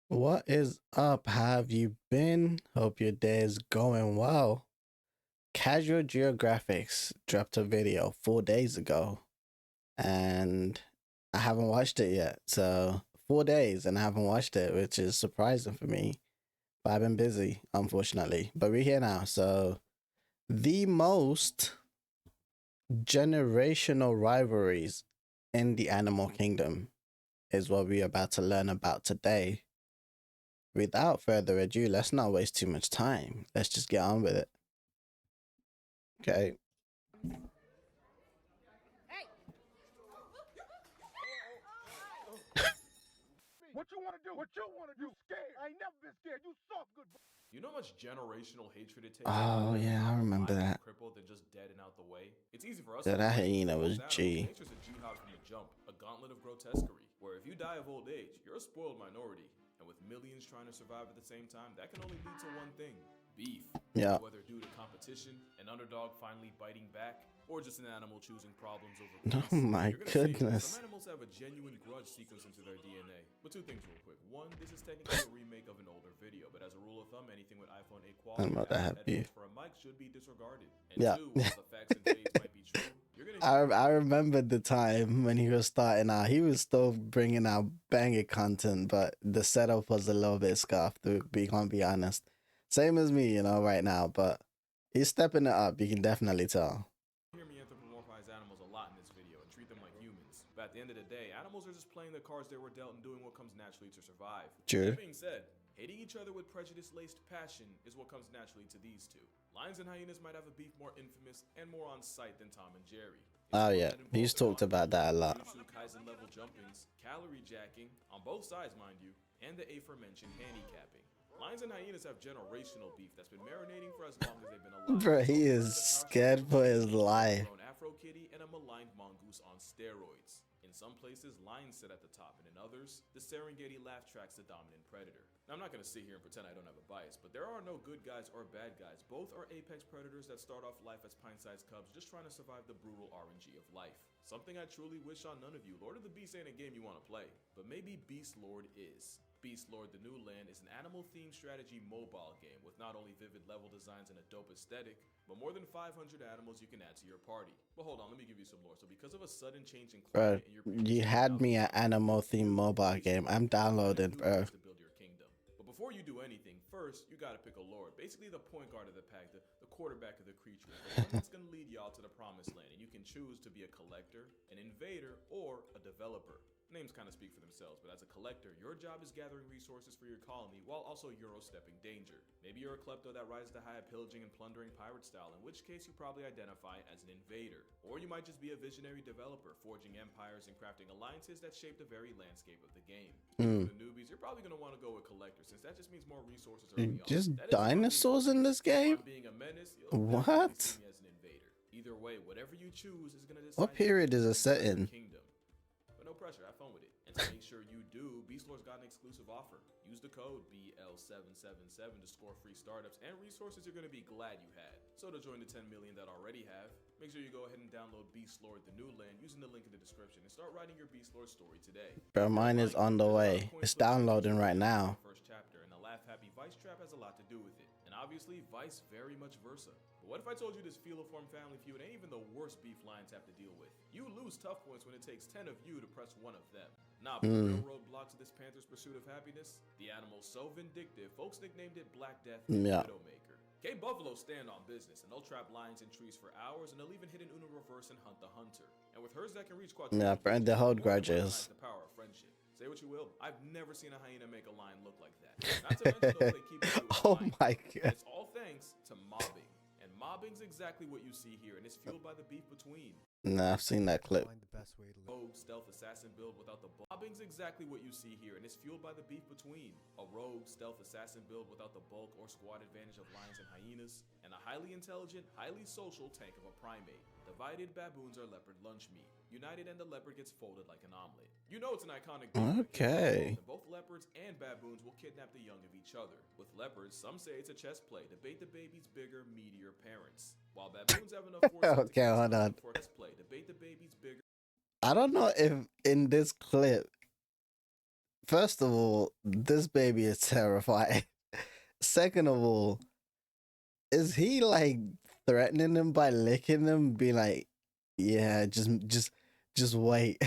What is up? How have you been? Hope your day is going well. Casual Geographics dropped a video 4 days ago, and I haven't watched it yet. So 4 days and I haven't watched it, which is surprising for me. But I've been busy, unfortunately. But we're here now. So the most generational rivalries in the animal kingdom is what we're about to learn about today. Without further ado, let's not waste too much time. Let's just get on with it. Okay. What you want to do? What you want to do? Scared? I ain't never been scared. You soft, good. You know how much generational hatred it takes to Oh keep a yeah, I mob remember alive and that. crippled than just dead and out the way? It's easy for us Yeah, to that blame, but hyena for was most animals, G. nature's a jihad from the jump, a gauntlet of grotesquerie, where if you die of old age, you're a spoiled minority. And with millions trying to survive at the same time, that can only lead to one thing: beef. Yeah. Whether due to competition, an underdog finally biting back, or just an animal choosing problems over Oh peace. my You're gonna see it. Some goodness. animals have a genuine grudge sequence into their DNA. But two things real quick. One, this is technically a remake of an older video, but as a rule of thumb, anything with iPhone 8 I'm quality or about to Apple's have you. headphones for a mic should be disregarded. And Yeah. two, while the facts and fades might be true, you're gonna I remembered the time when he was starting out. He was still bringing out banger content, but the setup was a little bit scuffed. To be can't be honest. Same as me, right now. But he's stepping it up. You can definitely tell. hear me anthropomorphize animals a lot in this video and treat them like humans. But at the end of the day, animals are just playing the cards they were dealt and doing what comes naturally to survive. True. That being said, hating each other with prejudice-laced passion is what comes naturally to these two. Lions and hyenas might have a beef more infamous and more on sight than Tom and Jerry. It's Oh one yeah, that he's involves talked about that a lot. Jujutsu Kaisen level jumpings, calorie jacking, on both sides mind you, and the aforementioned handicapping. Lions and hyenas have generational beef that's been marinating for as long as they've been alive. Bro, he Both is versus a scared for his life. grown Afro Kitty and a maligned mongoose on steroids. In some places, lions sit at the top, and in others, the Serengeti laugh tracks the dominant predator. Now, I'm not going to sit here and pretend I don't have a bias, but there are no good guys or bad guys. Both are apex predators that start off life as pint-sized cubs just trying to survive the brutal RNG of life. Something I truly wish on none of you. Lord of the Beast ain't a game you want to play, but maybe Beast Lord is. Beast Lord The New Land is an animal-themed strategy mobile game with not only vivid level designs and a dope aesthetic, but more than 500 animals you can add to your party. But hold on, let me give you some lore. So because of a sudden change in Bro, climate in your you previously had endowed me at kingdom, animal what you themed do mobile is game. I'm you plant downloading, new bro. trees to build your kingdom. But before you do anything, first you gotta pick a lord, basically the point guard of the pack, the quarterback of the creatures, the one that's gonna lead y'all to the promised land. And you can choose to be a collector, an invader, or a developer. Names kind of speak for themselves, but as a collector, your job is gathering resources for your colony while also Euro-stepping danger. Maybe you're a klepto that rises to high at pillaging and plundering pirate style, in which case you probably identify as an invader. Or you might just be a visionary developer, forging empires and crafting alliances that shape the very landscape of the game. For the newbies, you're probably going to want to go with collector, since that just means more resources early on. Just That is if I'm being a dinosaurs in this menace. If game? I'm being a menace, you'll definitely see What? me as an invader. Either way, whatever you choose is going to What decide period is it your set entire in? kingdom. But no pressure, have fun with it. And to make sure you do, Beast Lord's got an exclusive offer. Use the code BL777 to score free startups and resources you're going to be glad you had. So to join the 10 million that already have, make sure you go ahead and download Beast Lord The New Land using the link in the description and start writing your Beast Lord story today. Bro, If you're mine is like me, on the there's a lot of way. coin It's flips and downloading right in now. the first chapter, and the Laugh Happy Vice Trap has a lot to do with it. And obviously, vice very much versa. But what if I told you this filiform family feud ain't even the worst beef lions have to deal with? You lose tough points when it takes 10 of you to press one of them. Nah, but the real roadblock to this panther's pursuit of happiness? The animal's so vindictive, folks nicknamed it Black Death and Yeah. Widowmaker. K Buffalo stand on business, and they'll trap lions in trees for hours, and they'll even hit an Uno reverse and hunt the hunter. And with hers that can reach Yeah, quadruple bro, digits, the hold more than weaponize grudges. the power of friendship. Say what you will, I've never seen a hyena make a lion look like that. Not to mention though, they keep it with Oh lion my tamer. And god. it's all thanks to mobbing. And mobbing's exactly what you see here, and it's fueled by the beef between Nah, I've seen that clip. Find the best way to live. rogue stealth assassin build without the bulk. Mobbing's exactly what you see here, and it's fueled by the beef between a rogue stealth assassin build without the bulk or squad advantage of lions and hyenas, and a highly intelligent, highly social tank of a primate. Divided, baboons are leopard lunch meat. United, and the leopard gets folded like an omelet. You know it's an iconic beef when it kicks off Okay. both, and both leopards and baboons will kidnap the young of each other. With leopards, some say it's a chess play, debate the baby's bigger, meatier parents. While baboons have enough foresight to Okay, catch hold them on. for a chess play, debate the baby's bigger. I don't know if in this clip First of all, this baby is terrifying. Second of all, is he like threatening them by licking them? Be like, yeah, just wait,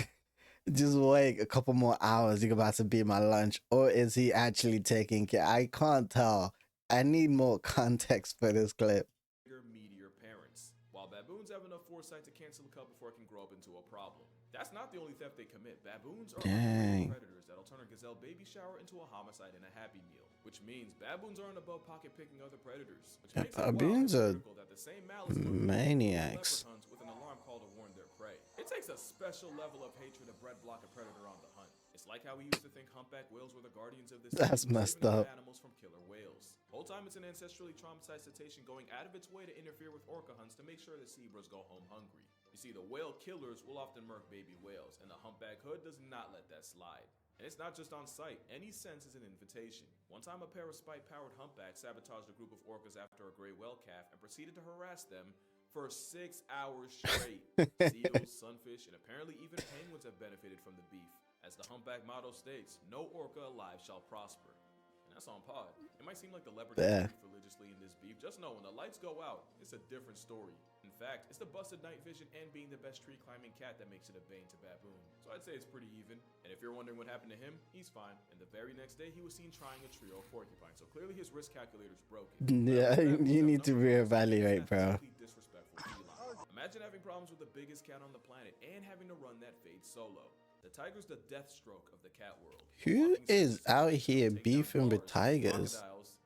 just wait a couple more hours. You're about to be my lunch, or is he actually taking care? I can't tell. I need more context for this clip. Meteor parents, while baboons have enough foresight to cancel a cub before it can grow up into a problem. That's not the only theft they commit. Baboons are Dang. predators that'll turn a gazelle baby shower into a homicide and a happy meal, which means baboons aren't above pocket picking other predators. Which Yeah, makes it baboons are that the same malice maniacs. leopard hunts with an alarm call to warn their prey. It takes a special level of hatred to bred block a predator on the hunt. It's like how we used to think humpback whales were the guardians of this That's sea, messed saving up. animals from killer whales. Whole time it's an ancestrally traumatized cetacean going out of its way to interfere with orca hunts to make sure the zebras go home hungry. You see, the whale killers will often murk baby whales, and the humpback hood does not let that slide. And it's not just on sight. Any sense is an invitation. One time a pair of spike-powered humpbacks sabotaged a group of orcas after a gray whale calf and proceeded to harass them for 6 hours straight. Seals, sunfish, and apparently even penguins have benefited from the beef. As the humpback motto states, no orca alive shall prosper. And that's on pod. It might seem like the leopard Yeah. beef religiously in this beef. Just know when the lights go out, it's a different story. In fact, it's the busted night vision and being the best tree climbing cat that makes it a bane to baboon. So I'd say it's pretty even. And if you're wondering what happened to him, he's fine. And the very next day, he was seen trying a trio of porcupines. So clearly his risk calculator's broken. Yeah, you need to reevaluate, bro. Disrespectful feline. Imagine having problems with the biggest cat on the planet and having to run that fade solo. The tiger's the death stroke of the cat world. Who is out here beefing with tigers?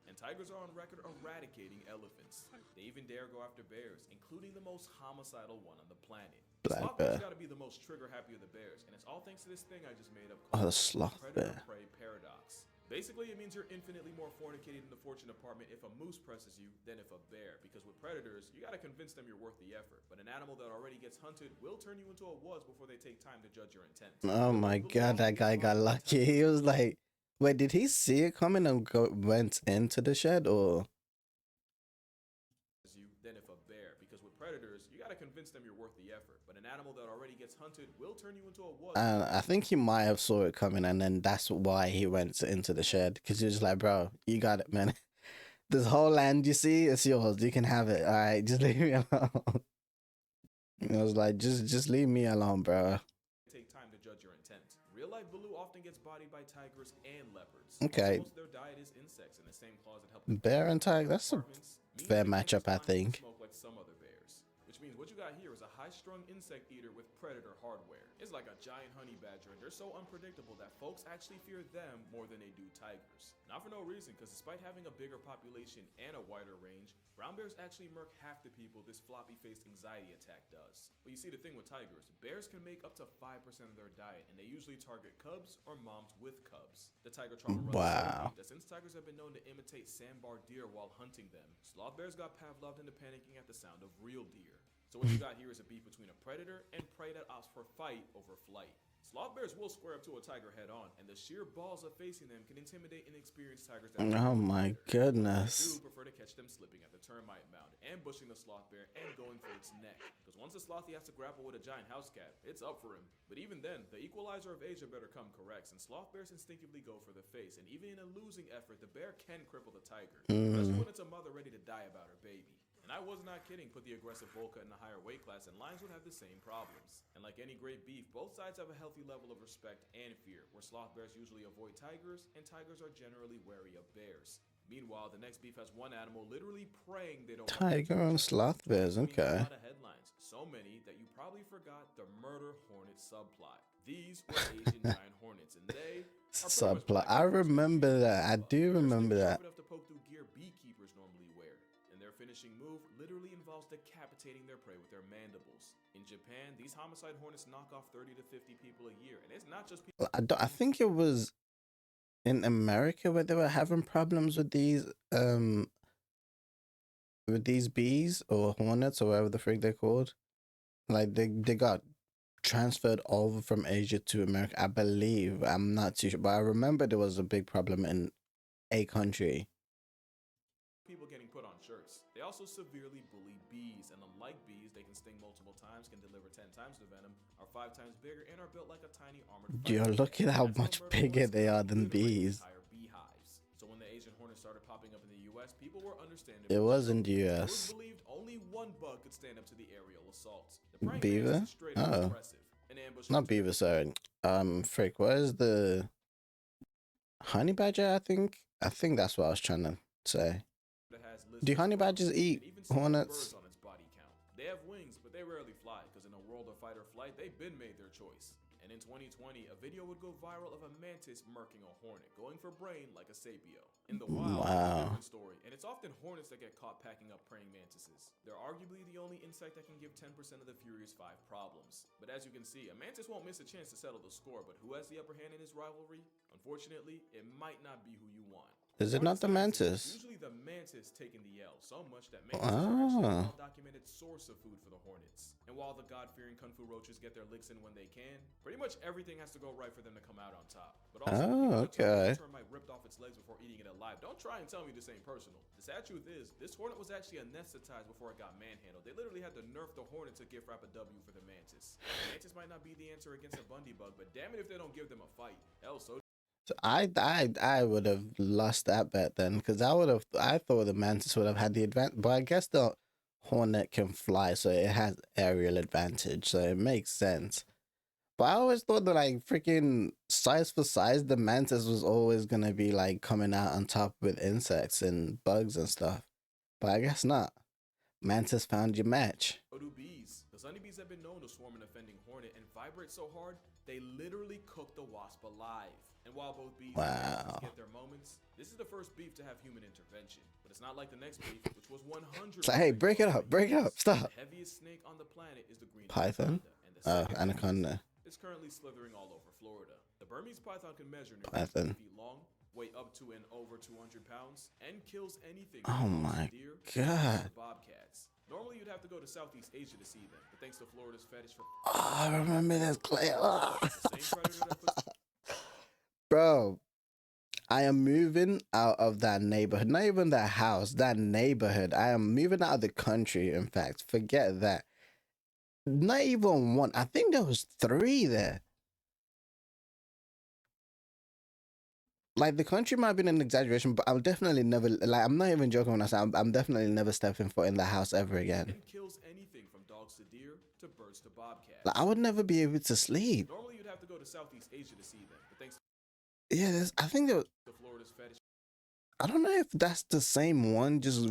And tigers are on record eradicating elephants. They even dare go after bears, including the most homicidal one on the planet. Black Sloth bear. bear's gotta be the most trigger happy of the bears, and it's all thanks to this thing I just made up Oh, called the sloth bear. predator-prey paradox. Basically, it means you're infinitely more fornicated in the fortune department if a moose presses you than if a bear. Because with predators, you gotta convince them you're worth the effort. But an animal that already gets hunted will turn you into a wuss before they take time to judge your intent. Oh my god, that guy got lucky. He was like, wait, did he see it coming and went into the shed, or? Than if a bear. Because with predators, you gotta convince them you're worth the effort. But an animal that already gets hunted will turn you into a wuss. I think he might have saw it coming, and then that's why he went into the shed. Because he was like, bro, you got it, man. This whole land you see, it's yours. You can have it. All right, just leave me alone. I was like, just leave me alone, bro. Take time to judge your intent. Real life Baloo often gets bodied by tigers and leopards. Okay. Most of their diet is insects in the same claws that help Bear and tiger, that's a fair matchup, I think. Smoke like some other bears. Which means what you got here is a high-strung insect eater with predator hardware. It's like a giant honey badger, and they're so unpredictable that folks actually fear them more than they do tigers. Not for no reason, because despite having a bigger population and a wider range, brown bears actually murk half the people this floppy-faced anxiety attack does. But you see, the thing with tigers, bears can make up to 5% of their diet, and they usually target cubs or moms with cubs. The tiger trauma runs so deep that since tigers have been known to imitate sandbar deer while hunting them, sloth bears got Pavloved into panicking at the sound of real deer. So what you got here is a beef between a predator and prey that opts for fight over flight. Sloth bears will square up to a tiger head on, and the sheer balls of facing them can intimidate inexperienced tigers. Oh my goodness. Do prefer to catch them slipping at the termite mound, ambushing the sloth bear and going for its neck. Because once the slothy has to grapple with a giant house cat, it's up for him. But even then, the equalizer of Asia better come correct, and sloth bears instinctively go for the face. And even in a losing effort, the bear can cripple the tiger, especially when it's a mother ready to die about her baby. And I was not kidding, put the aggressive Volca in a higher weight class and lions would have the same problems. And like any great beef, both sides have a healthy level of respect and fear, where sloth bears usually avoid tigers, and tigers are generally wary of bears. Meanwhile, the next beef has one animal literally praying they don't Tiger and sloth bears, okay. A lot of headlines, so many that you probably forgot the murder hornet subplot. These were Asian giant hornets, and they are subplot. I remember that. I do remember that. enough to poke through gear beekeepers normally wear. And their finishing move literally involves decapitating their prey with their mandibles. In Japan, these homicide hornets knock off 30 to 50 people a year, and it's not just people. I think it was in America where they were having problems with these bees or hornets or whatever the frig they're called. Like they got transferred over from Asia to America, I believe. I'm not too sure, but I remember there was a big problem in a country. People getting put on shirts. They also severely bully bees, and unlike bees, they can sting multiple times, can deliver 10 times the venom, are 5 times bigger, and are built like a tiny armored Yo, fighter look jet. at how That's much murder bigger hornets they can are than obliterate bees. entire beehives. So when the Asian hornet started popping up in the US, people were understandably It was in shocked. the It was US. believed only one bug could stand up to the aerial assaults. The praying mantis Beaver? is straight up Oh, impressive. An ambush not beaver, sorry. Frick, what is the honey badger? I think that's what I was trying to say. that has Do lizards, honey frogs, badgers eat and even several hornets? birds on its body count. They have wings, but they rarely fly, because in a world of fight or flight, they've been made their choice. And in 2020, a video would go viral of a mantis murking a hornet, going for brain like a sapio. In the wild, it's a Wow. different story, and it's often hornets that get caught packing up praying mantises. They're arguably the only insect that can give 10% of the Furious 5 problems. But as you can see, a mantis won't miss a chance to settle the score, but who has the upper hand in this rivalry? Unfortunately, it might not be who you want. Is it not the Hornets' mantis? It's usually the mantis taking the L, so much that mantis are actually a well-documented source of food for the hornets. And while the God-fearing kung fu roaches get their licks in when they can, pretty much everything has to go right for them to come out on top. But also, people that tell me the termite ripped off its legs before eating it alive. Don't try and tell me this ain't personal. The sad truth is, this hornet was actually anesthetized before it got manhandled. They literally had to nerf the hornet to gift wrap a W for the mantis. The mantis might not be the answer against a Bundy bug, but damn it if they don't give them a fight. Hell, so So I would have lost that bet then, because I thought the mantis would have had the advantage, but I guess the hornet can fly, so it has aerial advantage, so it makes sense. But I always thought that like freaking size for size, the mantis was always gonna be like coming out on top with insects and bugs and stuff. But I guess not. Mantis found your match. so do bees. The honeybees have been known to swarm an offending hornet and vibrate so hard, they literally cook the wasp alive. And while both bees and mantises get their moments, this is the first beef to have human intervention. But it's not like the next beef, which was 100%. It's like, hey, break it up, stop. The heaviest snake on the planet is the green Python? anaconda, and the second Anaconda. is currently slithering all over Florida. The Burmese python can measure nearly Python. 20 feet long, weigh up to and over 200 pounds, and kills anything Oh from my deer God. to bobcats. Normally you'd have to go to Southeast Asia to see them, but thanks to Florida's fetish for Oh, I remember this clay. the same predator that puts Bro, I am moving out of that neighborhood. Not even that house, that neighborhood. I am moving out of the country, in fact. Forget that. Not even one. I think there was 3 there. Like, the country might have been an exaggeration, but I'm definitely never, like, I'm not even joking when I say I'm definitely never stepping foot in the house ever again. and kills anything from dogs to deer to birds to bobcats. Like, I would never be able to sleep. Normally you'd have to go to Southeast Asia to see them, but thanks Yeah, I think there was, to Florida's fetish I don't know if that's the same one, just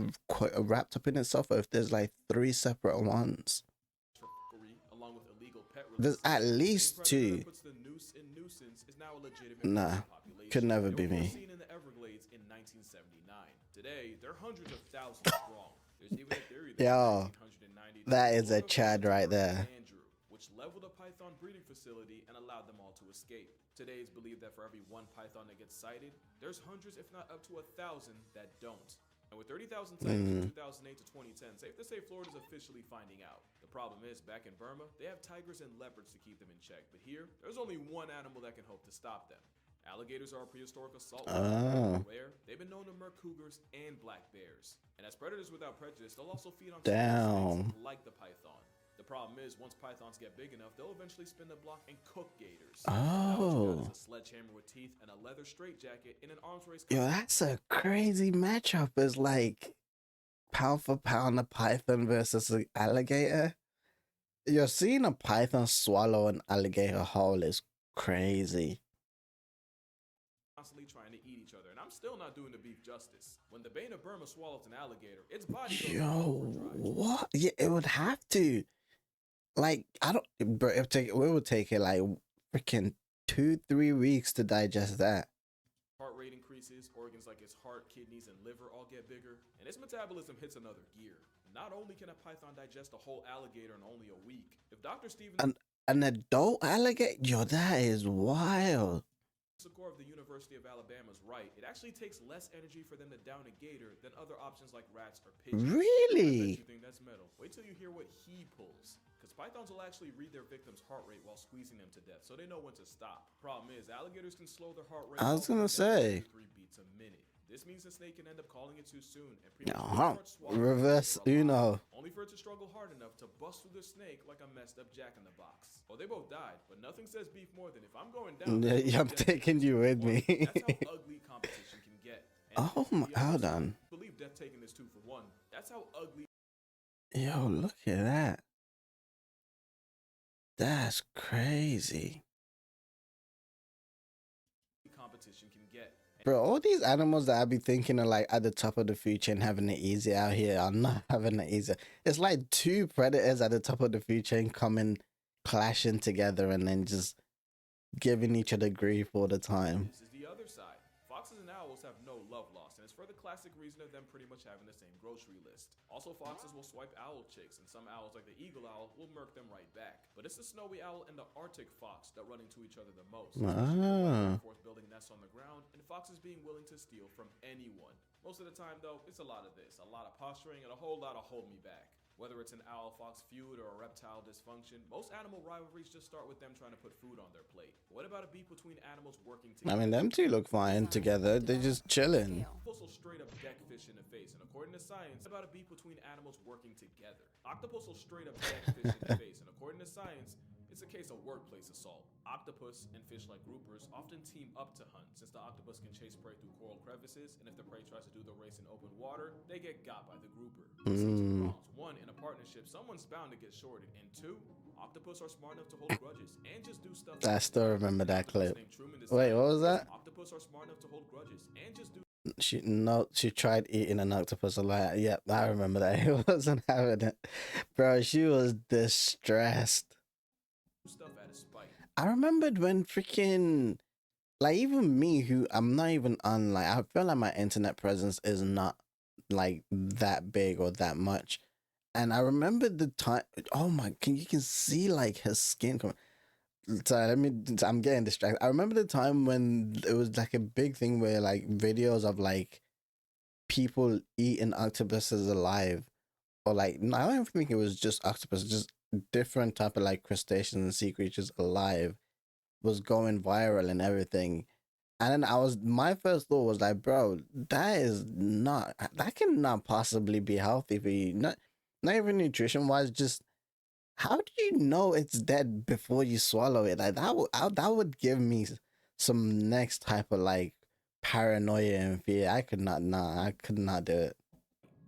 wrapped up in itself, or if there's like 3 separate ones. for fuckery, along with illegal pet There's releases, at the same least predator 2. that puts the noose in nuisance is now a legitimate Nah, population. could never They be were me. first seen in the Everglades in 1979. Today, they're hundreds of thousands strong. There's even a theory that Yo, in 1990, that is a Florida Chad found right there. Andrew, which leveled a python breeding facility and allowed them all to escape. Today, it's believed that for every one python that gets sighted, there's hundreds, if not up to 1,000, that don't. And with 30,000 sightings from 2008 to 2010, safe to say Florida's officially finding out. The problem is, back in Burma, they have tigers and leopards to keep them in check. But here, there's only one animal that can hope to stop them. Alligators are a prehistoric assault weapon. Rare, they've been known to murk cougars and black bears. And as predators without prejudice, they'll also feed on small snakes like the python. The problem is, once pythons get big enough, they'll eventually spin the block and cook gators. Now what you got is a sledgehammer with teeth and a leather straitjacket in an arms race. Yo, that's a crazy matchup. It's like pound for pound a python versus an alligator. You're seeing a python swallow an alligator whole is crazy. Constantly trying to eat each other, and I'm still not doing the beef justice. When the Bane of Burma swallows an alligator, its body goes Yo, overdrive. what? Yeah, it would have to. Like, I don't, bro, it would take it like freaking 2-3 weeks to digest that. Heart rate increases, organs like its heart, kidneys, and liver all get bigger, and its metabolism hits another gear. Not only can a python digest a whole alligator in only a week, if Dr. Stevens An adult alligator? Yo, that is wild. Secor of the University of Alabama is right, it actually takes less energy for them to down a gator than other options like rats or pigeons. I bet Really? you think that's metal. Wait till you hear what he pulls. Because pythons will actually read their victim's heart rate while squeezing them to death, so they know when to stop. Problem is, alligators can slow their heart rate. I was gonna say. 3 beats a minute. This means a snake can end up calling it too soon and prematurely Uh-huh. start swallowing it Reverse later alive, Uno. only for it to struggle hard enough to bust through the snake like a messed up jack-in-the-box. Oh, they both died, but nothing says beef more than if I'm going down. Yeah, I'm taking you with me. That's how ugly competition can get. And Oh my, hold side, on. believe death taking this 2-for-1. That's how ugly. Yo, look at that. That's crazy. Competition can get. Bro, all these animals that I be thinking are like at the top of the food chain having it easy out here are not having it easy. It's like two predators at the top of the food chain coming, clashing together, and then just giving each other grief all the time. This is the other side. Foxes and owls have no love lost, and it's for the classic reason of them pretty much having the same grocery list. Also, foxes will swipe owl chicks, and some owls, like the eagle owl, will murk them right back. But it's the snowy owl and the Arctic fox that run into each other the most. Ah. Forth building nests on the ground, and foxes being willing to steal from anyone. Most of the time, though, it's a lot of this, a lot of posturing, and a whole lot of hold me back. Whether it's an owl-fox feud or a reptile dysfunction, most animal rivalries just start with them trying to put food on their plate. But what about a beef between animals working together? I mean, them two look fine together. They're just chilling. Octopus will straight up deck fish in the face, and according to science, about a beef between animals working together. Octopus will straight up deck fish in the face, and according to science, it's a case of workplace assault. Octopus and fish like groupers often team up to hunt, since the octopus can chase prey through coral crevices, and if the prey tries to do the race in open water, they get got by the grouper. One, in a partnership, someone's bound to get shorted, and two, octopus are smart enough to hold grudges and just do stuff. I still remember that clip. Wait, what was that? Octopus are smart enough to hold grudges and just do She tried eating an octopus alive. Yep, I remember that. He wasn't having it. Bro, she was distressed. stuff out of spite. I remembered when freaking, like, even me, who I'm not even on, like, I feel like my internet presence is not like that big or that much. And I remember the time, oh my, you can see like her skin coming. Sorry, I'm getting distracted. I remember the time when it was like a big thing where like videos of like people eating octopuses alive, or like, no, I don't think it was just octopus, just different type of like crustaceans and sea creatures alive was going viral and everything. And then my first thought was like, bro, that cannot possibly be healthy for you. Not even nutrition wise, just how do you know it's dead before you swallow it? Like that would give me some next type of like paranoia and fear. I could not do it.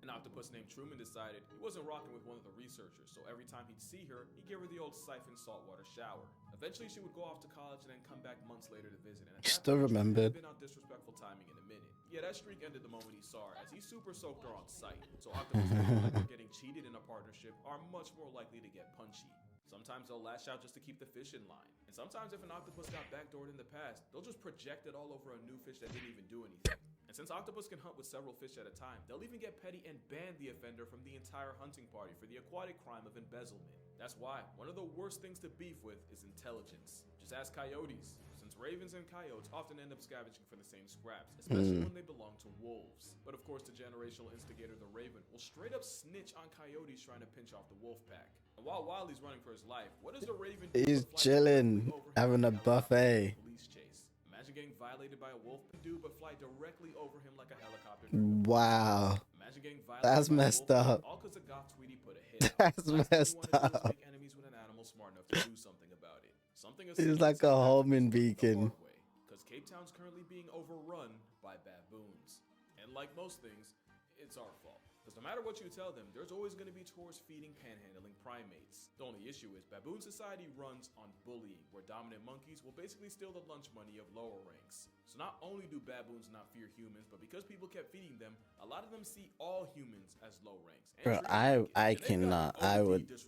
An octopus named Truman decided he wasn't rocking with one of the researchers, so every time he'd see her, he'd give her the old siphon saltwater shower. Eventually, she would go off to college and then come back months later to visit. And Still remembered. Been on disrespectful timing in a minute. Yeah, that streak ended the moment he saw her, as he super soaked her on sight. So octopus people like they're getting cheated in a partnership are much more likely to get punchy. Sometimes they'll lash out just to keep the fish in line. And sometimes if an octopus got backdoored in the past, they'll just project it all over a new fish that didn't even do anything. And since octopus can hunt with several fish at a time, they'll even get petty and ban the offender from the entire hunting party for the aquatic crime of embezzlement. That's why one of the worst things to beef with is intelligence. Just ask coyotes, since ravens and coyotes often end up scavenging for the same scraps, especially when they belong to wolves. But of course, the generational instigator, the raven, will straight up snitch on coyotes trying to pinch off the wolf pack. And while Wiley's running for his life, what does the raven do? He's chilling, having a buffet. Police chase. Imagine getting violated by a wolf but fly directly over him like a helicopter. Wow. Imagine getting violated That's by a messed wolf, up. all because a goth tweety put a hit out. That's Last thing messed you wanna do is up. make enemies with an animal smart enough to do something about it. Something as He's simple like as a South homing Africa's beacon. the hard way, because Cape Town's currently being overrun by baboons. And like most things, it's our fault. Because no matter what you tell them, there's always going to be tours feeding panhandling primates. The only issue is baboon society runs on bullying, where dominant monkeys will basically steal the lunch money of lower ranks. So not only do baboons not fear humans, but because people kept feeding them, a lot of them see all humans as low ranks. Bro, I cannot.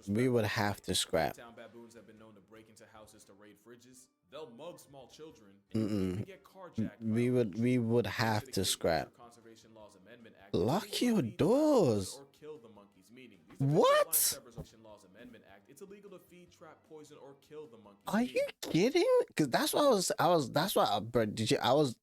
We would have to scrap. Town baboons have been known to break into houses to raid fridges. They'll mug small children and even get carjacked. We would have to scrap. Conservation Laws Amendment Act. Lock your doors. Or kill the monkeys, meaning What? Conservation Laws Amendment Act. It's illegal to feed, trap, poison, or kill the monkeys. Are you kidding? Because that's what that's what, bro. I was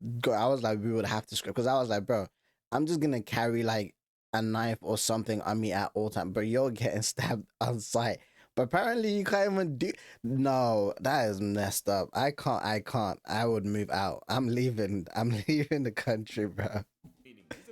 like, we would have to scrap. Because I was like, bro, I'm just gonna carry like a knife or something on me at all time. But you're getting stabbed on sight. But apparently you can't even do. No, that is messed up. I can't. I would move out. I'm leaving. I'm leaving the country, bro. Meaning these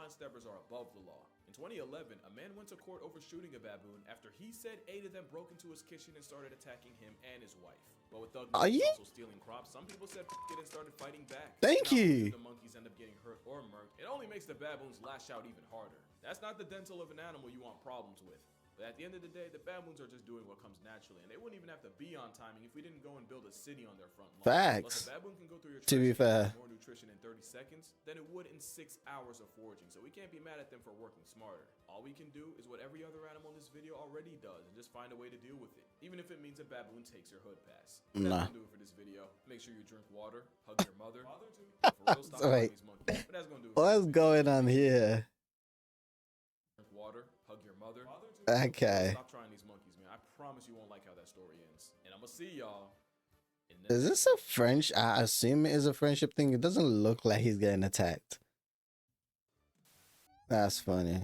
line steppers are above the law. In 2011, a man went to court over shooting a baboon after he said 8 of them broke into his kitchen and started attacking him and his wife. But with thug Are monkeys you? also stealing crops, some people said it and started fighting back. Thank Not only you. do the monkeys end up getting hurt or murked, it only makes the baboons lash out even harder. That's not the dental of an animal you want problems with. But at the end of the day, the baboons are just doing what comes naturally, and they wouldn't even have to be on timing if we didn't go and build a city on their front lawn. Facts. Plus, a baboon can go through your To be trash can and fair. get more nutrition in 30 seconds than it would in 6 hours of foraging, so we can't be mad at them for working smarter. All we can do is what every other animal in this video already does, and just find a way to deal with it, even if it means a baboon takes your hood pass. But Nah. that's gonna do it for this video. Make sure you drink water, hug your mother. Father too. For real, stop Wait. these monkeys. But that's gonna do it. For What's this video. going on here? Drink water, hug your mother. Okay. Stop trying these monkeys, man. I promise you won't like how that story ends. And I'm gonna see y'all. Is this a French? I assume it is a friendship thing. It doesn't look like he's getting attacked. That's funny.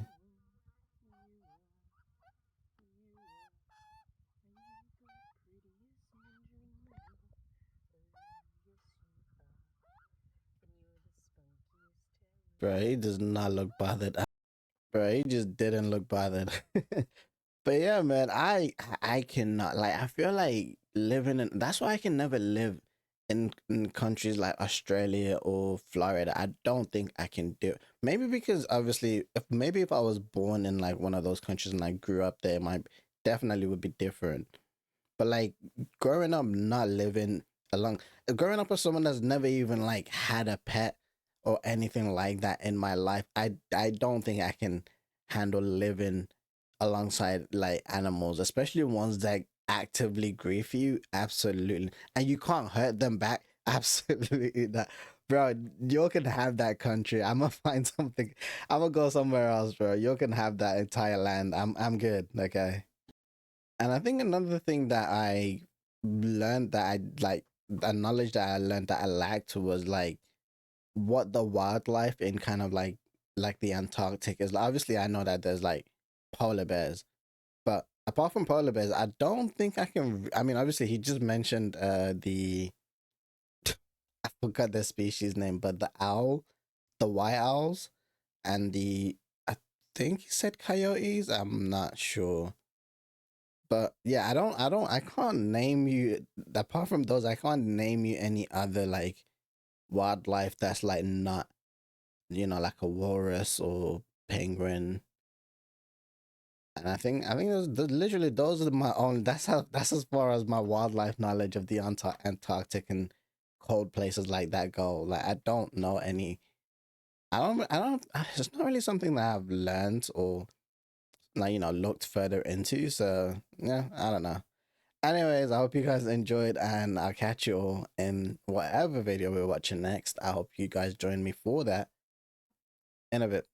Bro, he does not look bothered. Bro, he just didn't look bothered. But yeah, man, I cannot, like, I feel like living in, that's why I can never live in countries like Australia or Florida. I don't think I can do it. Maybe because obviously if I was born in like one of those countries and I grew up there, it might definitely would be different. But like growing up not living along growing up as someone that's never even like had a pet or anything like that in my life, I don't think I can handle living alongside like animals, especially ones that actively grieve you. Absolutely. And you can't hurt them back. Absolutely not. Bro, you can have that country. I'm gonna find something. I'm gonna go somewhere else, bro. You can have that entire land. I'm good. Okay. And I think another thing that I learned that I like, the knowledge that I learned that I lacked was like what the wildlife in kind of like the Antarctic is. Like, obviously, I know that there's like polar bears, but apart from polar bears, I don't think I can. I mean, obviously, he just mentioned the I forgot the species name, but the owl, the white owls, and the I think he said coyotes. I'm not sure. But yeah, I can't name you, apart from those, I can't name you any other like wildlife that's like not, like a walrus or penguin. And I think literally those are my own, that's as far as my wildlife knowledge of the Antarctic and cold places like that go. Like I don't know any, I don't, it's not really something that I've learned or like, looked further into. So yeah, I don't know. Anyways, I hope you guys enjoyed, and I'll catch you all in whatever video we're watching next. I hope you guys join me for that in a bit.